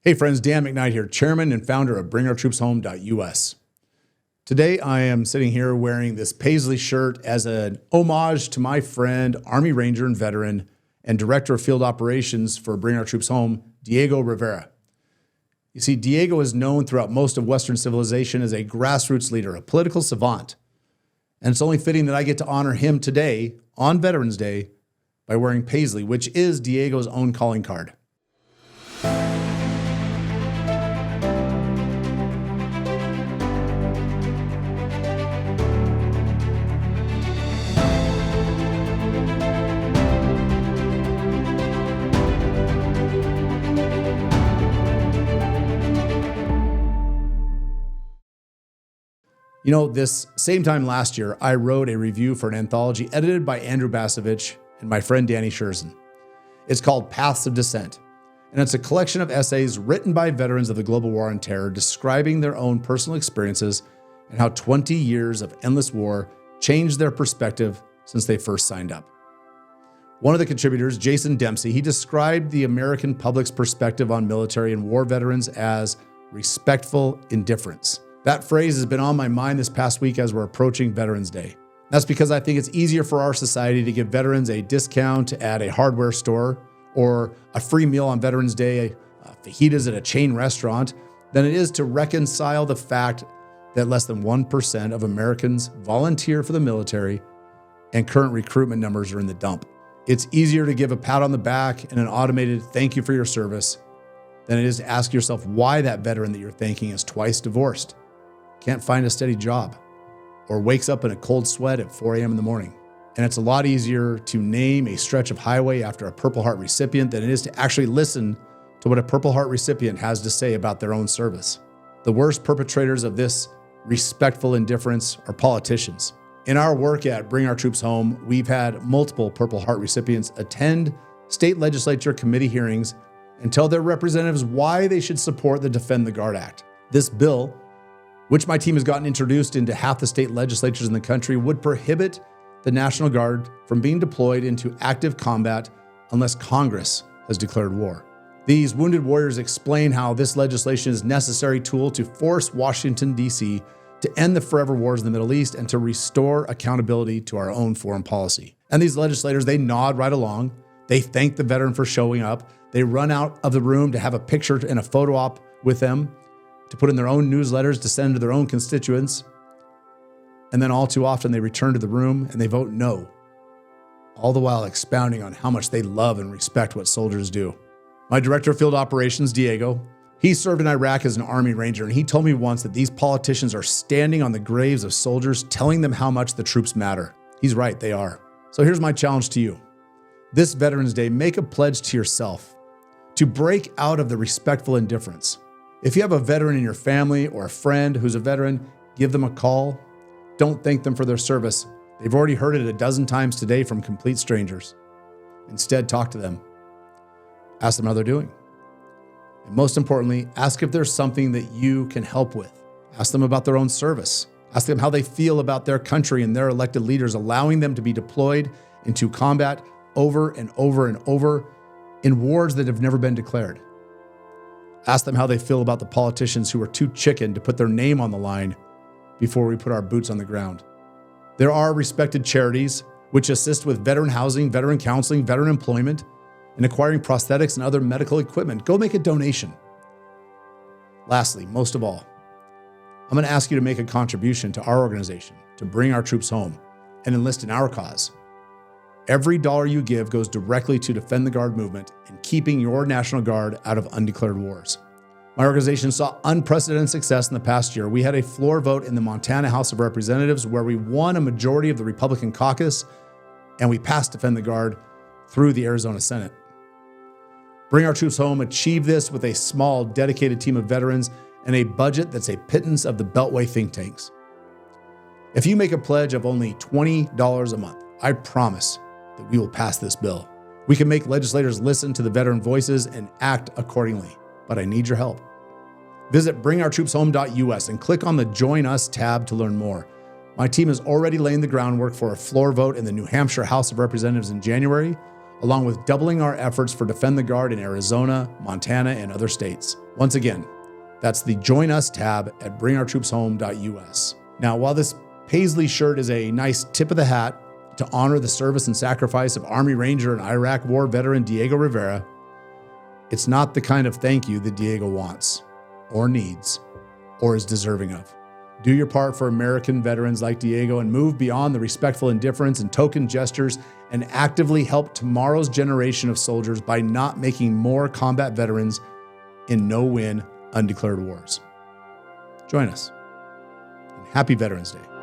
Hey friends, Dan McKnight here, chairman and founder of BringOurTroopsHome.us. Today I am sitting here wearing this paisley shirt as an homage to my friend, Army Ranger and veteran, and Director of Field Operations for Bring Our Troops Home, Diego Rivera. You see, Diego is known throughout most of Western civilization as a grassroots leader, a political savant. And it's only fitting that I get to honor him today on Veterans Day by wearing paisley, which is Diego's own calling card. You know, this same time last year, I wrote a review for an anthology edited by Andrew Basovich and my friend Danny Scherzen. It's called Paths of Dissent, and it's a collection of essays written by veterans of the global war on terror describing their own personal experiences and how 20 years of endless war changed their perspective since they first signed up. One of the contributors, Jason Dempsey, he described the American public's perspective on military and war veterans as respectful indifference. That phrase has been on my mind this past week as we're approaching Veterans Day. That's because I think it's easier for our society to give veterans a discount at a hardware store or a free meal on Veterans Day, fajitas at a chain restaurant, than it is to reconcile the fact that less than 1% of Americans volunteer for the military and current recruitment numbers are in the dump. It's easier to give a pat on the back and an automated thank you for your service than it is to ask yourself why that veteran that you're thanking is twice divorced, can't find a steady job, or wakes up in a cold sweat at 4 a.m. in the morning. And it's a lot easier to name a stretch of highway after a Purple Heart recipient than it is to actually listen to what a Purple Heart recipient has to say about their own service. The worst perpetrators of this respectful indifference are politicians. In our work at Bring Our Troops Home, we've had multiple Purple Heart recipients attend state legislature committee hearings and tell their representatives why they should support the Defend the Guard Act. This bill, which my team has gotten introduced into half the state legislatures in the country, would prohibit the National Guard from being deployed into active combat unless Congress has declared war. These wounded warriors explain how this legislation is a necessary tool to force Washington, D.C. to end the forever wars in the Middle East and to restore accountability to our own foreign policy. And these legislators, they nod right along. They thank the veteran for showing up. They run out of the room to have a picture and a photo op with them, to put in their own newsletters to send to their own constituents. And then all too often they return to the room and they vote no, all the while expounding on how much they love and respect what soldiers do. My Director of Field Operations, Diego, he served in Iraq as an Army Ranger, and he told me once that these politicians are standing on the graves of soldiers telling them how much the troops matter. He's right, they are. So here's my challenge to you. This Veterans Day, make a pledge to yourself to break out of the respectful indifference. If you have a veteran in your family or a friend who's a veteran, give them a call. Don't thank them for their service. They've already heard it a dozen times today from complete strangers. Instead, talk to them. Ask them how they're doing. And most importantly, ask if there's something that you can help with. Ask them about their own service. Ask them how they feel about their country and their elected leaders, allowing them to be deployed into combat over and over and over in wars that have never been declared. Ask them how they feel about the politicians who are too chicken to put their name on the line before we put our boots on the ground. There are respected charities which assist with veteran housing, veteran counseling, veteran employment, and acquiring prosthetics and other medical equipment. Go make a donation. Lastly, most of all, I'm going to ask you to make a contribution to our organization to bring our troops home and enlist in our cause. Every dollar you give goes directly to Defend the Guard movement and keeping your National Guard out of undeclared wars. My organization saw unprecedented success in the past year. We had a floor vote in the Montana House of Representatives where we won a majority of the Republican caucus, and we passed Defend the Guard through the Arizona Senate. Bring Our Troops Home achieved this with a small, dedicated team of veterans and a budget that's a pittance of the Beltway think tanks. If you make a pledge of only $20 a month, I promise that we will pass this bill. We can make legislators listen to the veteran voices and act accordingly, but I need your help. Visit BringOurTroopsHome.us and click on the Join Us tab to learn more. My team is already laying the groundwork for a floor vote in the New Hampshire House of Representatives in January, along with doubling our efforts for Defend the Guard in Arizona, Montana, and other states. Once again, that's the Join Us tab at bringourtroopshome.us. Now, while this Paisley shirt is a nice tip of the hat to honor the service and sacrifice of Army Ranger and Iraq War veteran Diego Rivera, it's not the kind of thank you that Diego wants or needs or is deserving of. Do your part for American veterans like Diego and move beyond the respectful indifference and token gestures and actively help tomorrow's generation of soldiers by not making more combat veterans in no-win, undeclared wars. Join us. And happy Veterans Day.